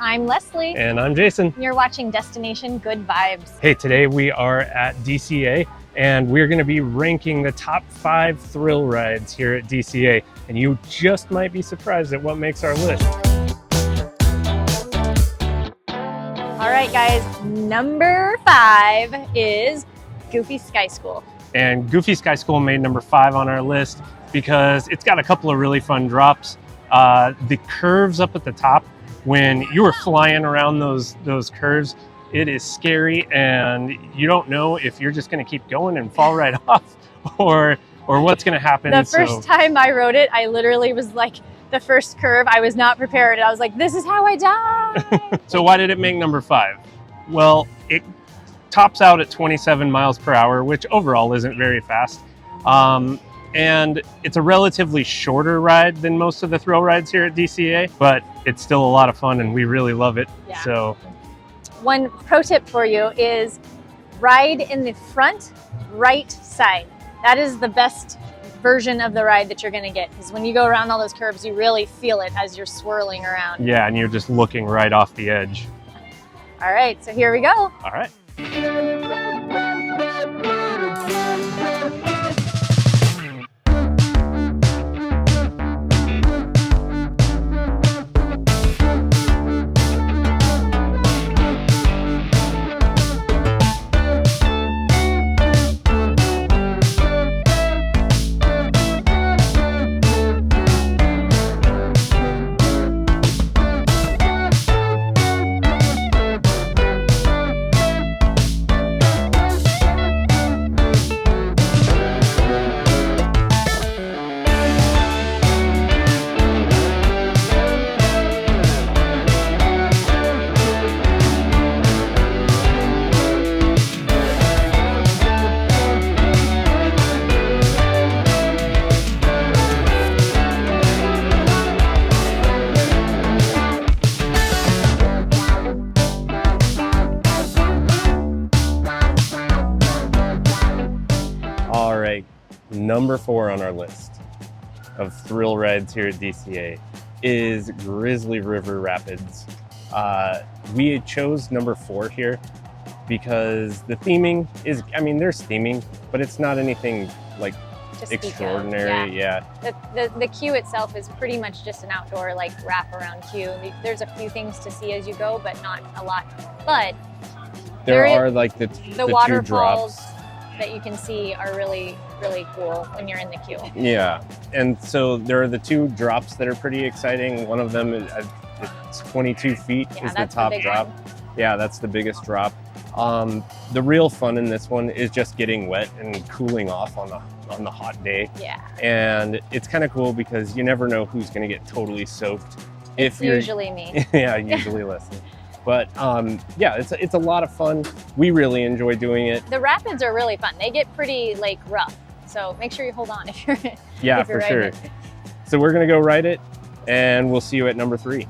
I'm Leslie. And I'm Jason. You're watching Destination Good Vibes. Hey, today we are at DCA and we're going to be ranking the top 5 thrill rides here at DCA. And you just might be surprised at what makes our list. All right, guys, number 5 is Goofy Sky School. And Goofy Sky School made number 5 on our list because it's got a couple of really fun drops. The curves up at the top, when you are flying around those curves, it is scary and you don't know if you're just going to keep going and fall right off or what's going to happen. The first time I rode it, I literally was like, the first curve, I was not prepared. I was like, this is how I die. So why did it make number 5? Well, it tops out at 27 miles per hour, which overall isn't very fast. And it's a relatively shorter ride than most of the thrill rides here at DCA, but it's still a lot of fun and we really love it. Yeah. So one pro tip for you is ride in the front right side. That is the best version of the ride that you're going to get, because when you go around all those curves, you really feel it as you're swirling around. Yeah, and you're just looking right off the edge. All right, so here we go. All right. All right, number 4 on our list of thrill rides here at DCA is Grizzly River Rapids. We chose number 4 here because the theming is, I mean, there's theming, but it's not anything like Just extraordinary. Yeah. The queue itself is pretty much just an outdoor like wraparound queue. There's a few things to see as you go, but not a lot. But There are like the waterfalls 2 drops that you can see are really, really cool when you're in the queue. Yeah, and so there are the 2 drops that are pretty exciting. One of them is it's 22 feet is the top drop. Yeah, that's the biggest drop. The real fun in this one is just getting wet and cooling off on the hot day. Yeah. And it's kind of cool because you never know who's going to get totally soaked. It's usually me. Yeah, usually Leslie. But yeah, it's a lot of fun. We really enjoy doing it. The rapids are really fun. They get pretty like rough, so make sure you hold on if you're yeah, if you're for sure. it. So we're gonna go ride it, and we'll see you at number 3.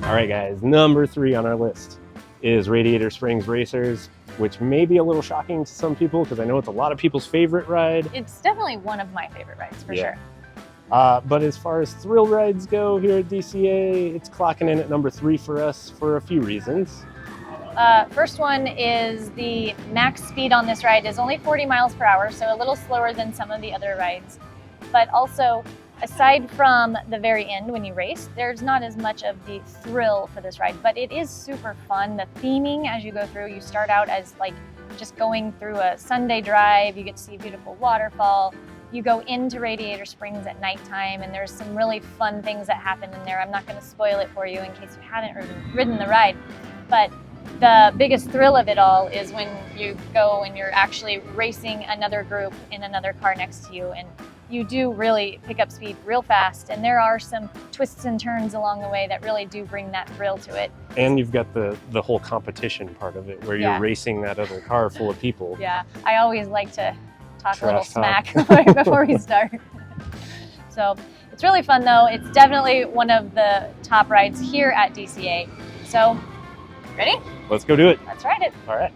All right, guys, number 3 on our list, is Radiator Springs Racers, which may be a little shocking to some people because I know it's a lot of people's favorite ride. It's definitely one of my favorite rides for sure. But as far as thrill rides go here at DCA, it's clocking in at number 3 for us for a few reasons. First one is the max speed on this ride is only 40 miles per hour, so a little slower than some of the other rides. But also, aside from the very end when you race, there's not as much of the thrill for this ride, but it is super fun. The theming as you go through, you start out as like just going through a Sunday drive, you get to see a beautiful waterfall. You go into Radiator Springs at nighttime, and there's some really fun things that happen in there. I'm not going to spoil it for you in case you haven't ridden the ride, but the biggest thrill of it all is when you go and you're actually racing another group in another car next to you, and you do really pick up speed real fast, and there are some twists and turns along the way that really do bring that thrill to it. And you've got the whole competition part of it where you're racing that other car full of people. Yeah, I always like to talk a little Trash smack right before we start. So it's really fun though. It's definitely one of the top rides here at DCA. So, ready? Let's go do it. Let's ride it. All right.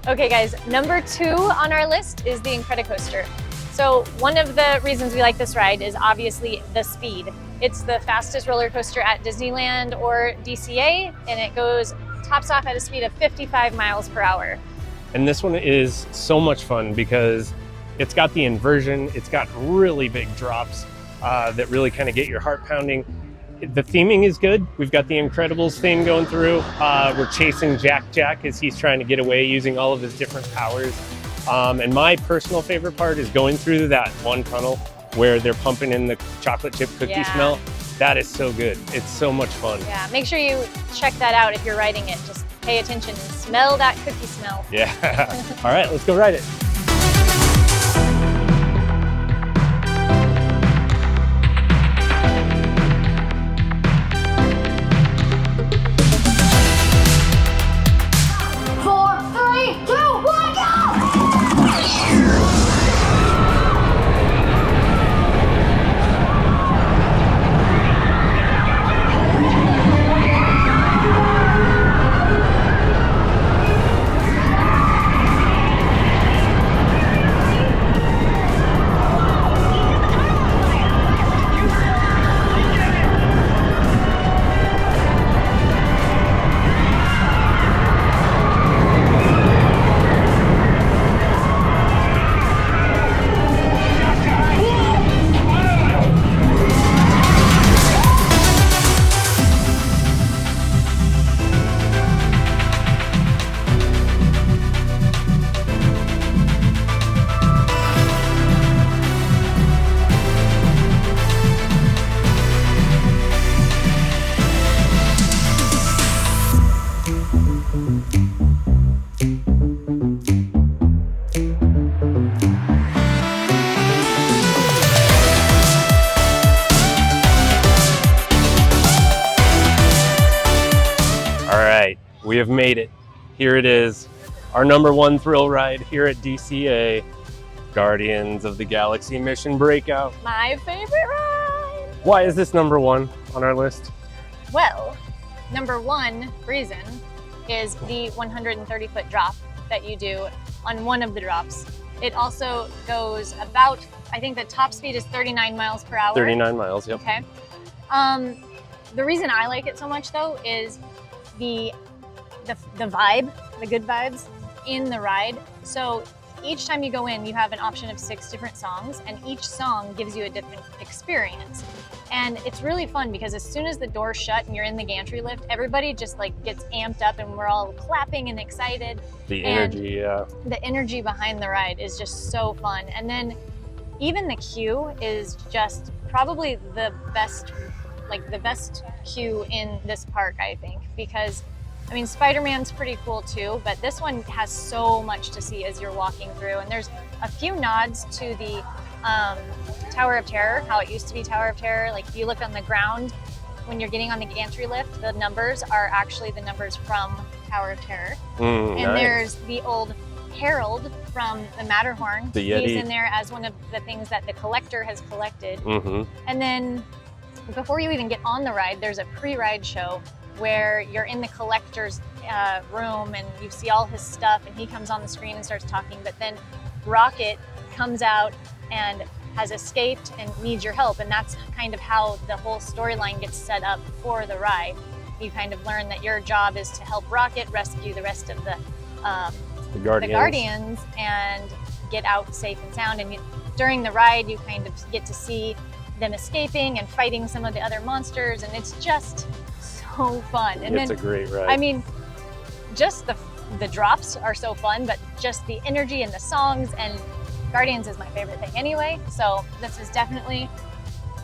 Okay guys, number 2 on our list is the Incredicoaster. So one of the reasons we like this ride is obviously the speed. It's the fastest roller coaster at Disneyland or DCA, and it tops off at a speed of 55 miles per hour. And this one is so much fun because it's got the inversion, it's got really big drops that really kind of get your heart pounding. The theming is good. We've got the Incredibles theme going through. We're chasing Jack as he's trying to get away using all of his different powers. And my personal favorite part is going through that one tunnel where they're pumping in the chocolate chip cookie smell. That is so good. It's so much fun. Yeah, make sure you check that out if you're riding it. Just pay attention and smell that cookie smell. Yeah. All right, let's go ride it. All right, we have made it. Here it is, our #1 thrill ride here at DCA, Guardians of the Galaxy Mission Breakout. My favorite ride. Why is this #1 on our list? Well, #1 reason is the 130-foot drop that you do on one of the drops. It also goes about, I think the top speed is 39 miles per hour. 39 miles, yep. Okay. The reason I like it so much though is the vibe, the good vibes in the ride. So each time you go in, you have an option of 6 different songs, and each song gives you a different experience. And it's really fun because as soon as the doors shut and you're in the gantry lift, everybody just like gets amped up and we're all clapping and excited. The energy, yeah. The energy behind the ride is just so fun. And then even the queue is just probably the best queue in this park, I think, because I mean, Spider-Man's pretty cool too, but this one has so much to see as you're walking through. And there's a few nods to the Tower of Terror, how it used to be Tower of Terror. Like if you look on the ground, when you're getting on the gantry lift, the numbers are actually the numbers from Tower of Terror. And nice. There's the old Herald from the Matterhorn. The Yeti. He's in there as one of the things that the collector has collected. Mm-hmm. And then before you even get on the ride, there's a pre-ride show where you're in the collector's room and you see all his stuff and he comes on the screen and starts talking, but then Rocket comes out and has escaped and needs your help, and that's kind of how the whole storyline gets set up for the ride. You kind of learn that your job is to help Rocket rescue the rest of the Guardians and get out safe and sound. And during the ride, you kind of get to see them escaping and fighting some of the other monsters, and it's just so fun. And it's a great ride. I mean, just the drops are so fun, but just the energy and the songs, and Guardians is my favorite thing anyway, so this is definitely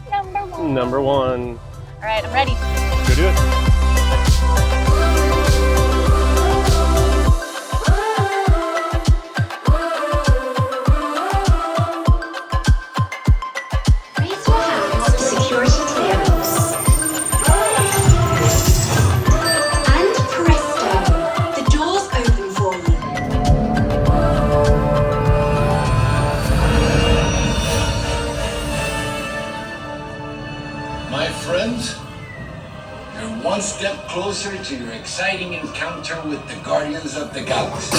#1. #1. All right, I'm ready. Go do it. One step closer to your exciting encounter with the Guardians of the Galaxy.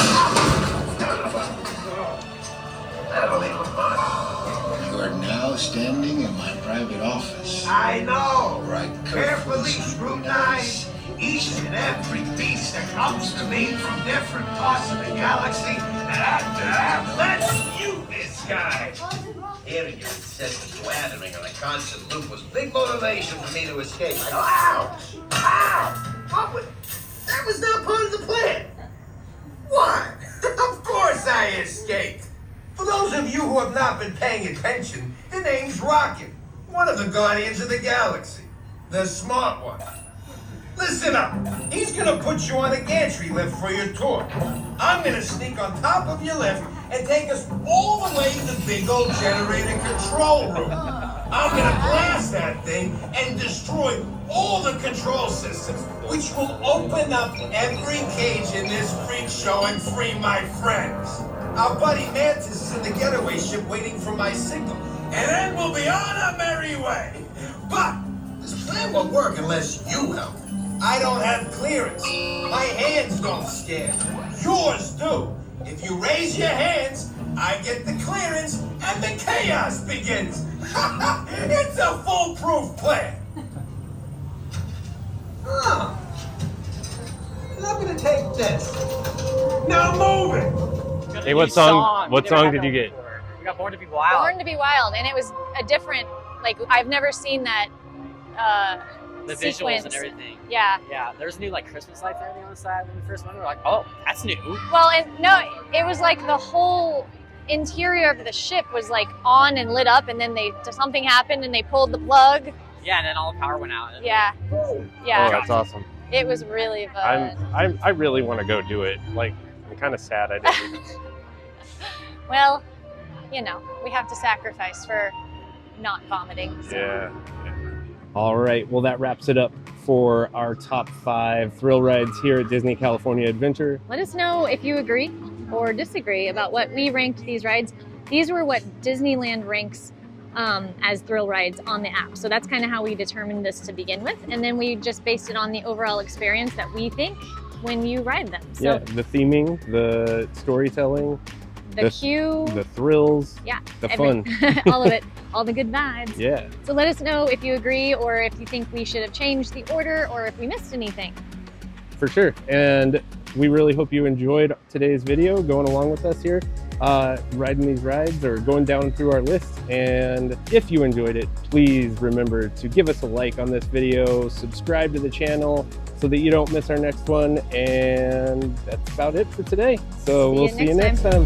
You are now standing in my private office. I know. Where I Carefully scrutinize each and every piece that comes to me from different parts of the galaxy, and after I've let you this guy. Hearing your incessant blathering on a constant loop was big motivation for me to escape. I go, ow! Ow! That was not part of the plan. What? Of course I escaped. For those of you who have not been paying attention, the name's Rocket, one of the Guardians of the Galaxy. The smart one. Listen up. He's gonna put you on a gantry lift for your tour. I'm gonna sneak on top of your lift and take us all the way to the big old generator control room. I'm gonna blast that thing and destroy all the control systems, which will open up every cage in this freak show and free my friends. Our buddy Mantis is in the getaway ship waiting for my signal, and then we'll be on our merry way. But this plan won't work unless you help. I don't have clearance. My hands don't scan. Yours do. If you raise your hands, I get the clearance and the chaos begins. It's a foolproof plan. Oh. I'm gonna take this. Now move it. Hey, what song did you get? We got Born to be Wild. Born to be Wild, and it was a different, like, I've never seen that the sequence. visuals and everything. Yeah. Yeah, there's new like Christmas lights and everything on the side when we first went. We were like, oh, that's new. Well, and no, it was like the whole interior of the ship was like on and lit up, and then something happened and they pulled the plug. Yeah, and then all the power went out. Yeah. Oh, Yeah. that's awesome. It was really fun. I really want to go do it. Like, I'm kind of sad I didn't. Well, you know, we have to sacrifice for not vomiting. So. Yeah. All right. Well, that wraps it up for our top 5 thrill rides here at Disney California Adventure. Let us know if you agree or disagree about what we ranked these rides. These were what Disneyland ranks as thrill rides on the app. So that's kind of how we determined this to begin with. And then we just based it on the overall experience that we think when you ride them. So Yeah, the theming, the storytelling, the queue, the thrills, yeah, the fun. all of it, all the good vibes. Yeah. So let us know if you agree or if you think we should have changed the order or if we missed anything. For sure. And we really hope you enjoyed today's video, going along with us here, riding these rides or going down through our list. And if you enjoyed it, please remember to give us a like on this video, subscribe to the channel so that you don't miss our next one. And that's about it for today. So we'll see you next time.